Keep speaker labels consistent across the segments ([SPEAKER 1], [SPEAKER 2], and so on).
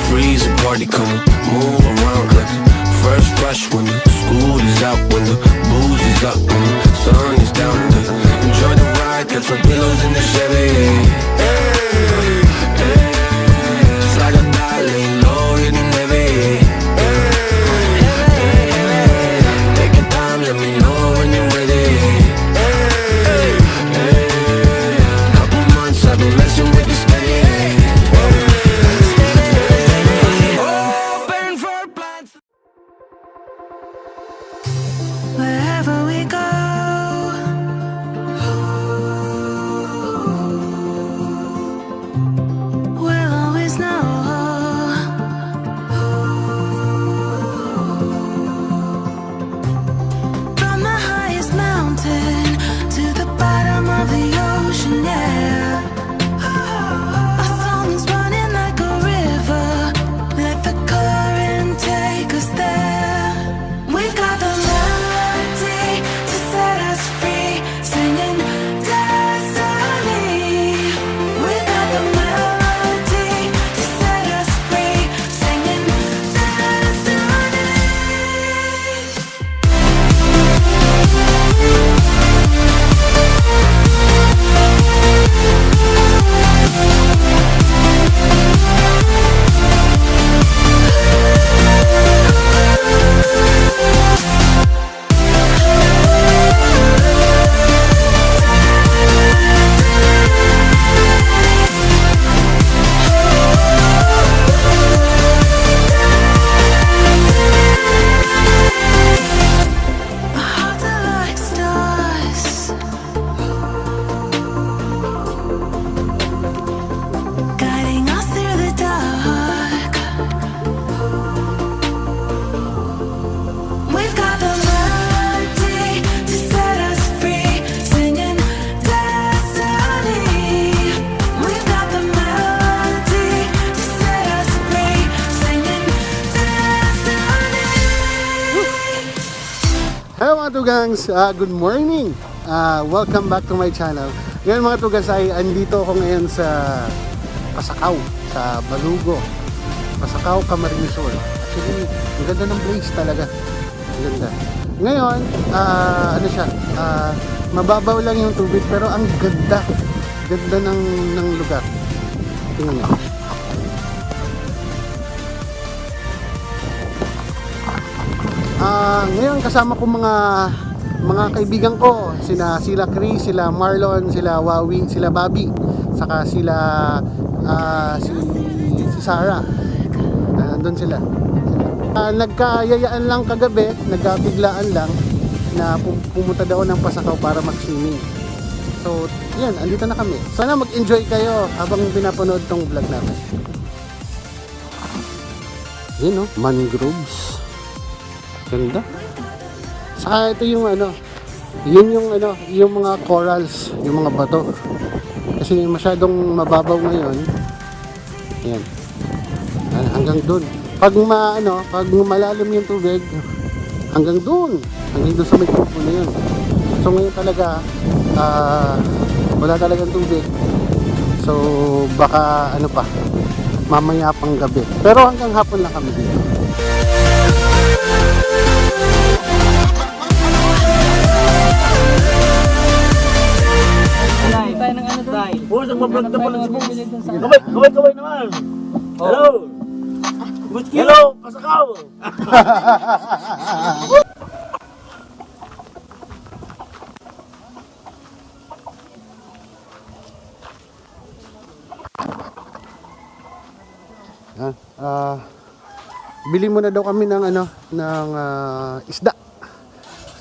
[SPEAKER 1] freeze a party, come move around like a first rush when the school is out, when the booze is up, when the sun is down. Enjoy the ride, catch my pillows in the Chevy. Hey, hey. Slide or die, lay low, hitting heavy. Hey, hey. Take your time, let me know when you're ready. Hey, hey. Couple months I've been messing with this steady.
[SPEAKER 2] Wherever we go, we'll always know. From the highest mountain to the bottom of the ocean, yeah. Our song is running like a river. Let the current take us there. We've got the melody to set us free, singing destiny. We've got the melody to set us free, singing destiny. Our hearts are like stars, guiding us through the dark. We've got the melody to set us free, singing destiny. We've got the melody to set us free, singing destiny.
[SPEAKER 3] Hello mga tugangs, good morning. Welcome back to my channel. Ngayon mga tugangs ay andito ako ngayon sa Pasakaw, sa Balugo, Pasakaw, Camarines Sur. Actually, ang ganda ng place talaga. Ang ganda. Ngayon, ano siya, mababaw lang yung tubig pero ang ganda. Ganda ng lugar. Tingnan nyo. Ngayon kasama ko mga kaibigan ko, sila Chris, sila Marlon, sila Wawi, sila Bobby, saka si Sarah. Nandun sila. Nagkayayaan lang kagabi, nagkabiglaan lang na pumunta daw ng Pasakaw para mag-swimming. So, yan, andito na kami. Sana mag-enjoy kayo habang pinapanood tong vlog namin. Yan o, mangroves. Ganda. Saka ito yung yung mga corals, yung mga bato. Kasi masyadong mababaw ngayon. Ayan. Hanggang dun. Pag malalim yung tubig, hanggang dun sa may kubo na yun. So ngayon talaga, wala talagang tubig. So baka mamaya pang gabi. Pero hanggang hapon lang kami dito.
[SPEAKER 4] Tayo ng ano tayo?
[SPEAKER 5] Oo, nagbablog na pala si Books.
[SPEAKER 4] Ano
[SPEAKER 5] Kaway naman. Hello. Hello, Pasakaw.
[SPEAKER 3] Bili muna daw kami ng isda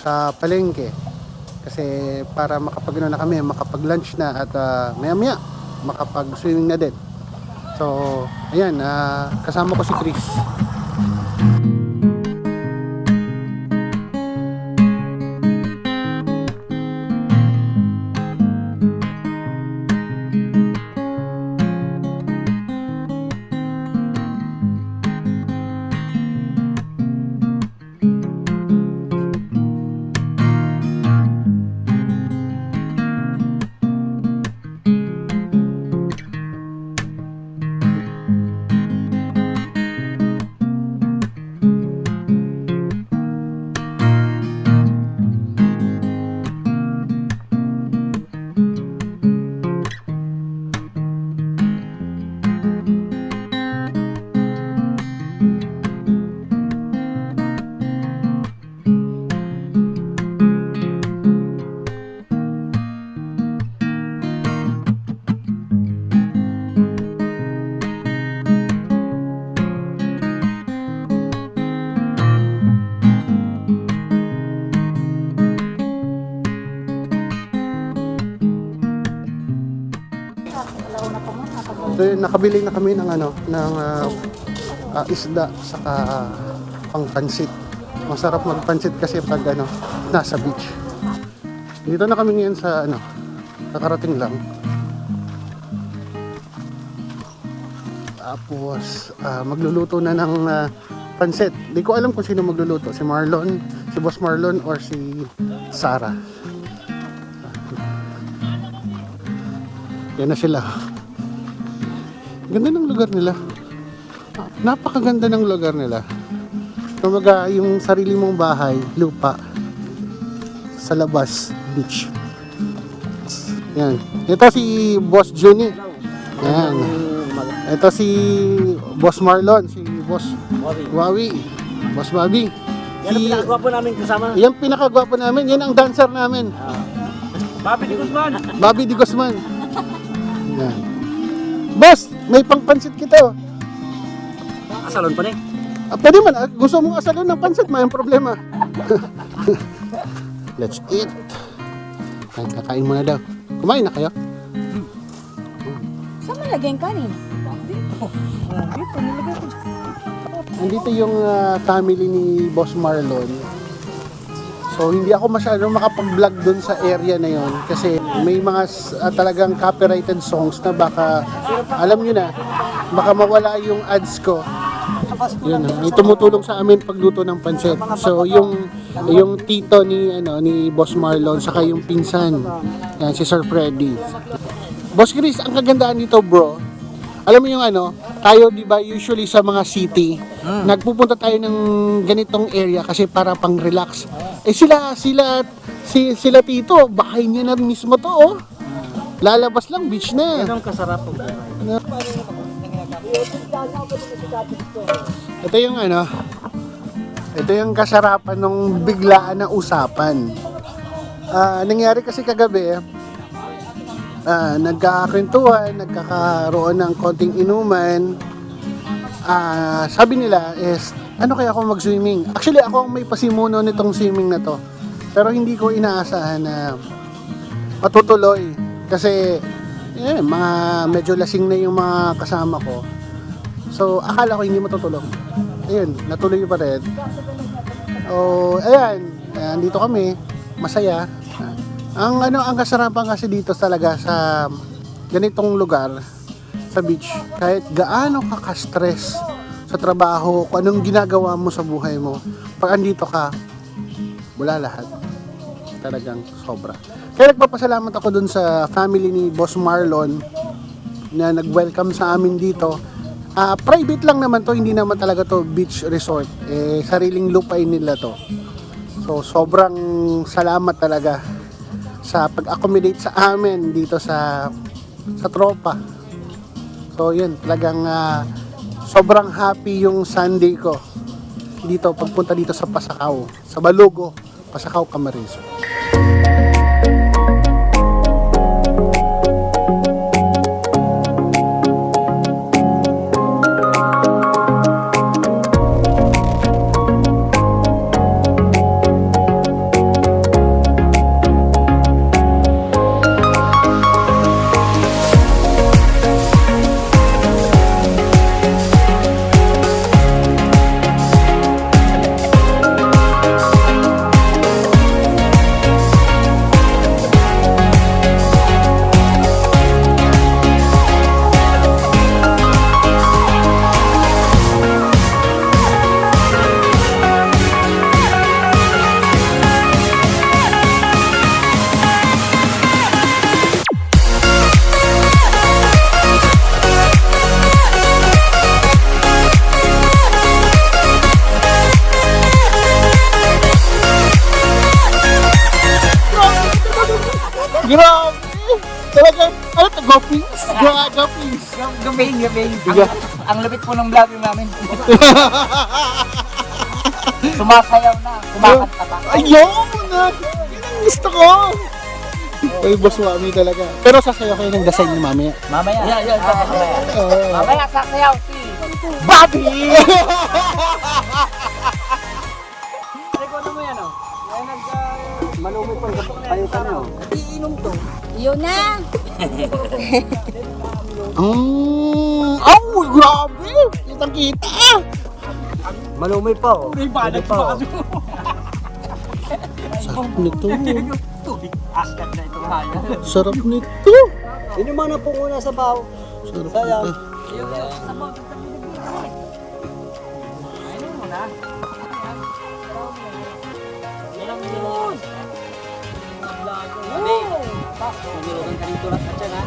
[SPEAKER 3] sa palengke kasi para makapag-lunch na at maya-maya makapag-swimming na din. So, ayan, kasama ko si Chris. So yun, nakabili na kami ng isda saka pangpansit. Masarap magpansit kasi pag nasa beach. Dito na kami ngayon sa nakarating lang. Tapos magluluto na ng pansit. Di ko alam kung sino magluluto, si Marlon, si Boss Marlon or si Sarah. Yan na sila. Ganda ng lugar nila. Napakaganda ng lugar nila. Kumaga, yung sarili mong bahay, lupa, sa labas, beach. Yan. Ito si Boss Juni. Yan. Ito si Boss Marlon, si Boss Wawi. Boss Bobby.
[SPEAKER 5] Yan ang pinakagwapo namin kasama.
[SPEAKER 3] Yan pinakagwapo namin. Yan ang dancer namin.
[SPEAKER 5] Bobby Di Guzman.
[SPEAKER 3] Bobby Di Guzman. Yan. Boss, may pangpansit kita.
[SPEAKER 5] Asalon pa rin.
[SPEAKER 3] Pwede man, gusto mong asalon ng pansit, may problema. Let's eat. Ay, kakain muna daw. Kumain na kayo?
[SPEAKER 4] Saan malagyan kanin?
[SPEAKER 5] Dito, nilagay ko.
[SPEAKER 3] Nandito yung family ni Boss Marlon. So hindi ako masyadong makapag-vlog dun sa area na yon kasi may mga talagang copyrighted songs na baka, alam nyo na, baka mawala yung ads ko. Yun, may tumutulong sa amin pagluto ng pansit. So yung tito ni Boss Marlon saka yung pinsan, yan, si Sir Freddy. Boss Chris, ang kagandaan dito, bro. Alam mo yung tayo 'di ba usually sa mga city, nagpupunta tayo ng ganitong area kasi para pang-relax. Sila tito, bahay niya na mismo to, oh. Lalabas lang, beach na.
[SPEAKER 5] Yan ang kasarap po.
[SPEAKER 3] Ito yung kasarapan ng biglaan na usapan. Nangyari kasi kagabi, nagkakakwentuhan, nagkakaroon ng konting inuman. Sabi nila is, ano kaya ako mag-swimming? Actually, ako ang may pasimuno nitong swimming na to. Pero hindi ko inaasahan na matutuloy. Kasi, mga medyo lasing na yung mga kasama ko. So, akala ko hindi matutulog. Ayun, natuloy pa rin. Andito kami, masaya. Ang kasarapan kasi dito talaga sa ganitong lugar, sa beach, kahit gaano ka ka-stress sa trabaho, kung anong ginagawa mo sa buhay mo, pag andito ka, wala lahat. Talagang sobra. Kaya nagpapasalamat ako dun sa family ni Boss Marlon na nag-welcome sa amin dito. Private lang naman to, hindi naman talaga to beach resort. Sariling lupain nila to. So, sobrang salamat talaga sa pag-accommodate sa amin dito sa tropa. So yun, talagang sobrang happy yung Sunday ko dito pagpunta dito sa Pasakaw, sa Balugo, Pasakaw, Camarines. Grabe! Talagang, gopings? Gopings!
[SPEAKER 4] Gabing.
[SPEAKER 3] Biga.
[SPEAKER 4] Ang lupit po ng vlog namin. Sumasayaw na, kumakanta pa.
[SPEAKER 3] Ayun na! Yan ang gusto ko! Ay, Boss Wami talaga. Pero sasayaw kayo ng dasay ni Mami.
[SPEAKER 4] Mamaya.
[SPEAKER 5] Yeah,
[SPEAKER 4] Mamaya.
[SPEAKER 3] Oo.
[SPEAKER 4] Mamaya sasayaw si
[SPEAKER 3] Bobby!
[SPEAKER 5] Rekono mo yan, oh. Malumit pang kayo ka na, oh.
[SPEAKER 4] Yun na.
[SPEAKER 3] Grabe! Kitang-kita!
[SPEAKER 5] Malumay pa oh.
[SPEAKER 4] May balag
[SPEAKER 5] pa.
[SPEAKER 4] pa.
[SPEAKER 3] Sarap nito.
[SPEAKER 4] Tubig askat na itong haya.
[SPEAKER 3] Sarap nito.
[SPEAKER 5] Sino man ang punguna sa baw?
[SPEAKER 3] Sarap
[SPEAKER 5] Sayang.
[SPEAKER 3] nito.
[SPEAKER 4] Manilugan ka rin tulak na dyan ha.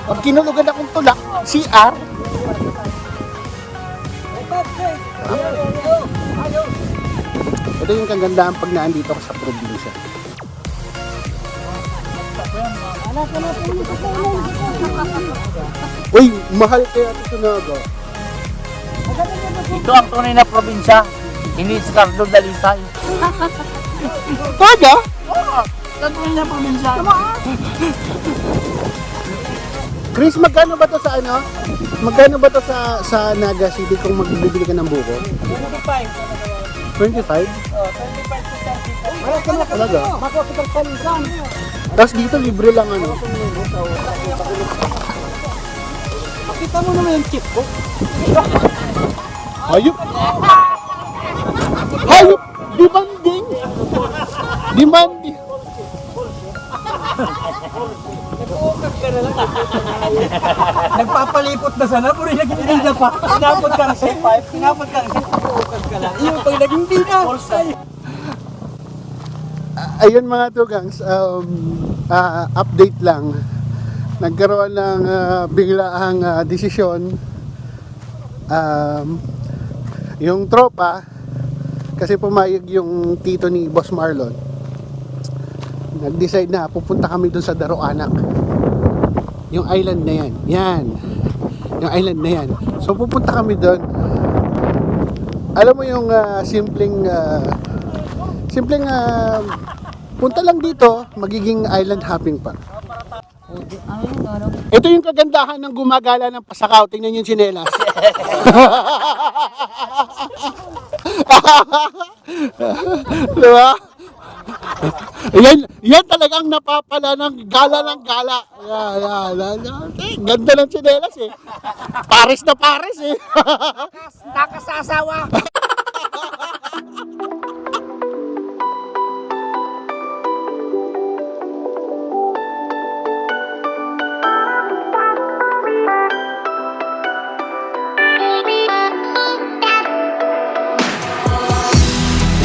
[SPEAKER 3] Pag kinulugan akong tulak, CR. Ito yung kagandahan pag naandito ka sa probinsya. Uy, mahal kaya ito sa Naga.
[SPEAKER 4] Ito ang tunay na probinsya. Hindi si Carlo Dalisay.
[SPEAKER 3] Naga?
[SPEAKER 4] Ang tunay na probinsya.
[SPEAKER 3] Chris, magkano ba to sa ano? Magkano ba to sa Naga City kung magbibili ka ng buko? 25? Talaga? Tapos dito libre lang ano?
[SPEAKER 5] Makita mo naman yung chip ko.
[SPEAKER 3] Hayop! Hayop! Demanding! Demanding!
[SPEAKER 5] Nagpapalipot na sana, pero naging na pa. Inabot ka ng C5, inabot ka ng C5 ka lang. Yung pag naging di na.
[SPEAKER 3] Ayun mga tugangs, update lang. Nagkaroon ng biglaang desisyon. Yung tropa, kasi pumayag yung tito ni Boss Marlon, nag-decide na pupunta kami dun sa Daroanak. Yung island na yan. Yan. Yung island na yan. So pupunta kami dun. Alam mo yung simpleng punta lang dito, magiging island hopping pa. Ito yung kagandahan ng gumagala ng pasakaw. Tingnan yung tsinelas. Diba? Yan talagang napapala ng gala. Yan. Ganda ng tsinelas eh. Pares na pares eh.
[SPEAKER 4] Nakasasawa.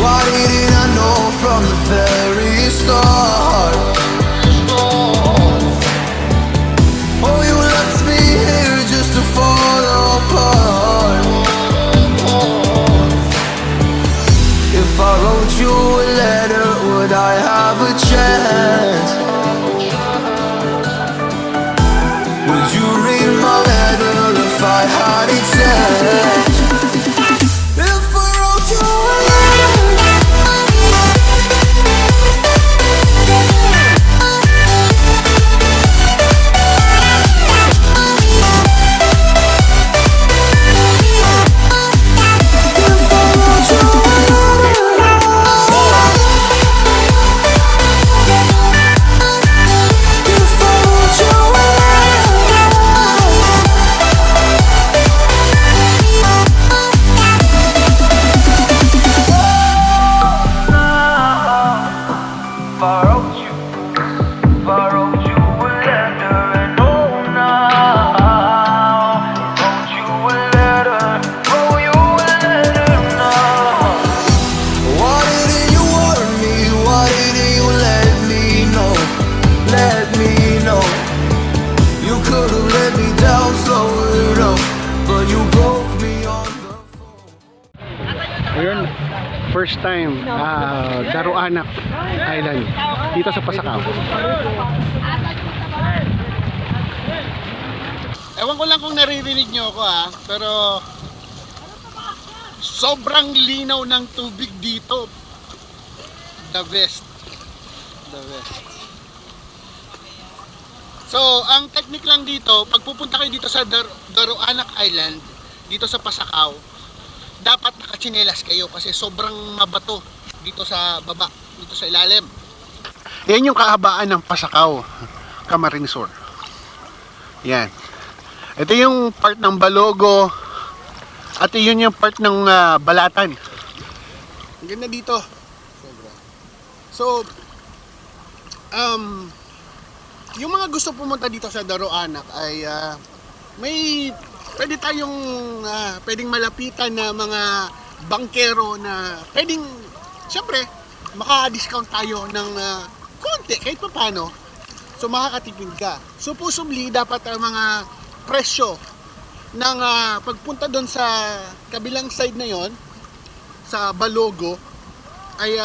[SPEAKER 1] Why didn't I know from the very start? Oh, you left me here just to fall apart. If I wrote you a letter, would I have a chance? Would you read my letter if I had it sent? If I wrote you a letter,
[SPEAKER 3] Ayun, first time Daroanak Island dito sa Pasakaw. Ewan ko lang kung naririnig nyo ako pero sobrang linaw ng tubig dito. The best. So, ang technique lang dito, pag pupunta kayo dito sa Daroanak Island, dito sa Pasakaw, dapat nakatsinelas kayo kasi sobrang mabato dito sa baba, dito sa ilalim. Yan yung kahabaan ng Pasakaw Camarinesor. Yan. Ito yung part ng Balogo. At yun yung part ng Balatan. Ang ganda dito. Sobra. So, yung mga gusto pumunta dito sa Daroanak ay pwedeng malapitan na mga bangkero na pwedeng, syempre, maka-discount tayo ng konti, kahit pa paano. So, makakatipid ka. Supposedly, dapat ang mga presyo ng pagpunta doon sa kabilang side na yon sa Balogo ay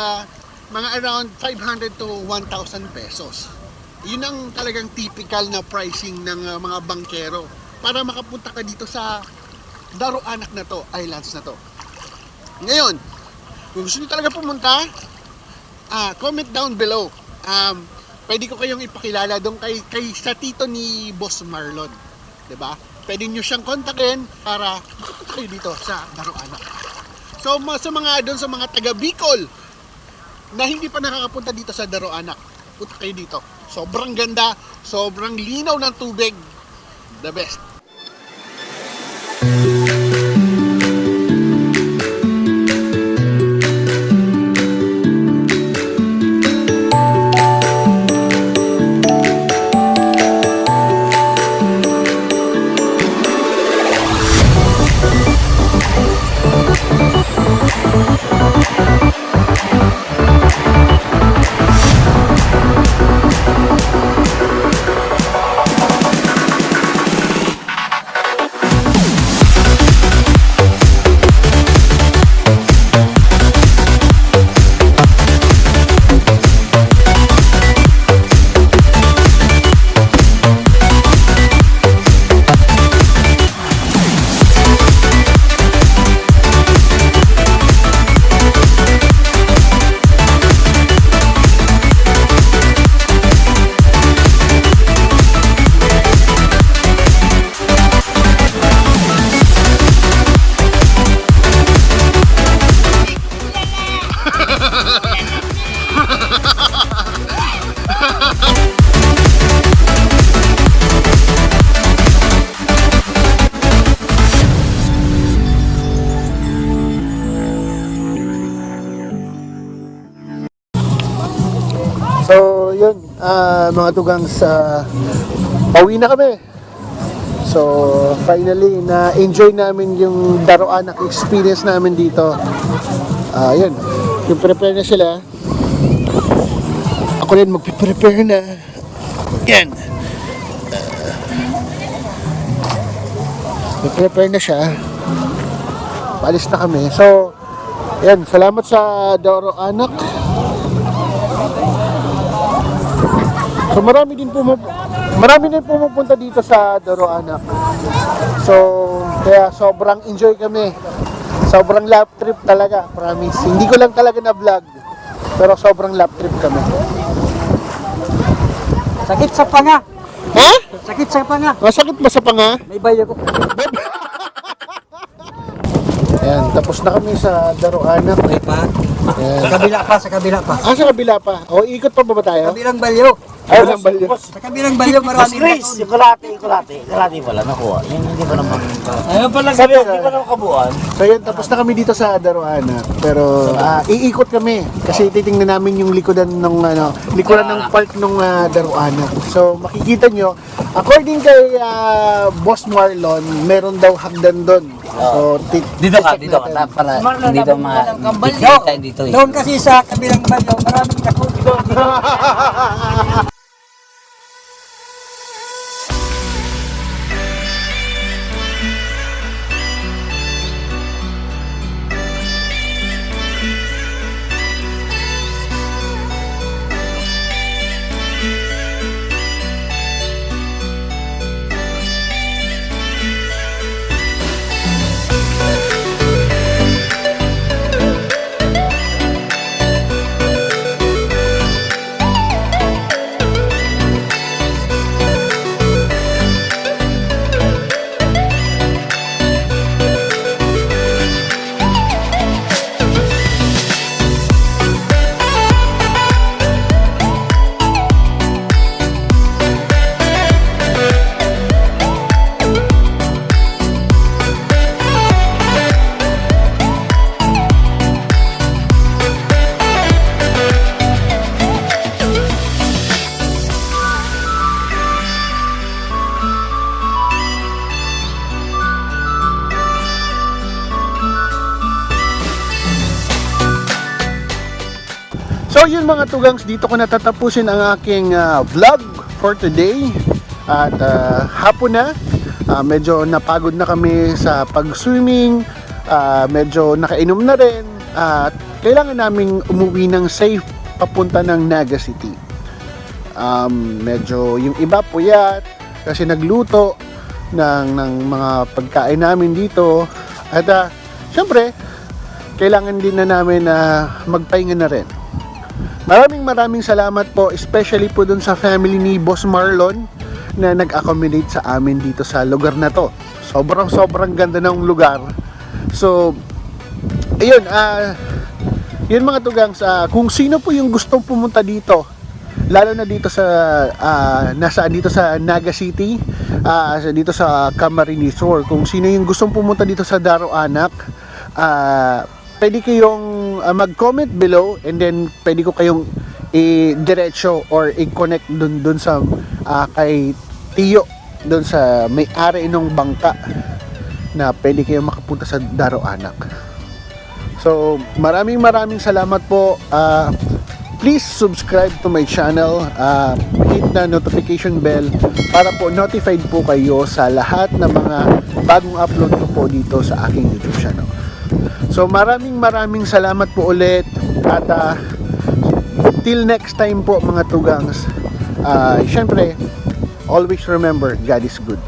[SPEAKER 3] mga around 500 to 1,000 pesos. Yun ang talagang typical na pricing ng mga bangkero para makapunta ka dito sa Daroanak na to, islands na to. Ngayon, kung gusto niyo talaga pumunta, comment down below. Pwede ko kayong ipakilala doon kay sa tito ni Boss Marlon. 'Di ba? Pwede niyo siyang kontakin para pumunta kayo dito sa Daroanak. So, sa mga taga Bicol na hindi pa nakakapunta dito sa Daroanak, punta kayo dito. Sobrang ganda, sobrang linaw ng tubig. The best. So, yun, mga tugangs, pauwi na kami. So, finally, na-enjoy namin yung Daroanak experience namin dito. Yun, yung prepare na sila. Ako rin magpiprepare na. Yan. Prepare na siya. Paalis na kami. So, yan, salamat sa Daroanak. So marami din pumupunta dito sa Daroanak. So kaya sobrang enjoy kami. Sobrang lap trip talaga, promise. Hindi ko lang talaga na vlog. Pero sobrang lap trip kami.
[SPEAKER 5] Sakit sa panga.
[SPEAKER 3] Ha?
[SPEAKER 5] Sakit sa panga.
[SPEAKER 3] Masakit ba sa panga?
[SPEAKER 5] May bayo ko.
[SPEAKER 3] Ayan, tapos na kami sa Daroanak.
[SPEAKER 5] May pa.
[SPEAKER 3] Ayan.
[SPEAKER 5] Sa kabila pa, sa kabila pa.
[SPEAKER 3] Sa kabila pa. O, ikot pa ba tayo?
[SPEAKER 5] Kabilang balyo.
[SPEAKER 3] Ay, walang balyo.
[SPEAKER 5] Sa kabilang balyo maraming
[SPEAKER 4] Chris, yung kalati pala nakuha. Yung hindi pa naman.
[SPEAKER 5] Ayun pala.
[SPEAKER 4] Sabi, hindi pa naman kabuuan.
[SPEAKER 3] So yun, tapos na kami dito sa Daroanak. Pero iikot kami kasi titingnan namin yung likuran ng park ng Daroanak. So makikita nyo, according kay Boss Marlon, meron daw hagdan doon. So
[SPEAKER 4] Dito ka, para dito makikita dito.
[SPEAKER 5] Doon kasi sa kabilang balyo maraming takot.
[SPEAKER 3] So yun mga tugangs, dito ko natatapusin ang aking vlog for today. At hapon na, medyo napagod na kami sa pag-swimming, medyo nakainom na rin, at kailangan naming umuwi ng safe papunta ng Naga City. Medyo yung iba puyat kasi nagluto ng mga pagkain namin dito, at syempre kailangan din na namin magpahinga na rin. Maraming salamat po, especially po dun sa family ni Boss Marlon na nag-accommodate sa amin dito sa lugar na to. Sobrang ganda ng lugar. So ayun, yun mga tugangs, kung sino po yung gustong pumunta dito, lalo na dito sa dito sa Naga City, dito sa Camarines Sur, kung sino yung gustong pumunta dito sa Daro Anak, pwede kayong mag-comment below, and then pwede ko kayong i-diretso or i-connect dun sa kay Tiyo, dun sa may-ari ng bangka, na pwede kayong makapunta sa Daro Anak. So maraming salamat po. Please subscribe to my channel, hit na notification bell para po notified po kayo sa lahat ng mga bagong upload ko po dito sa aking YouTube channel. So maraming salamat po ulit, at till next time po mga tugangs, syempre always remember, God is good.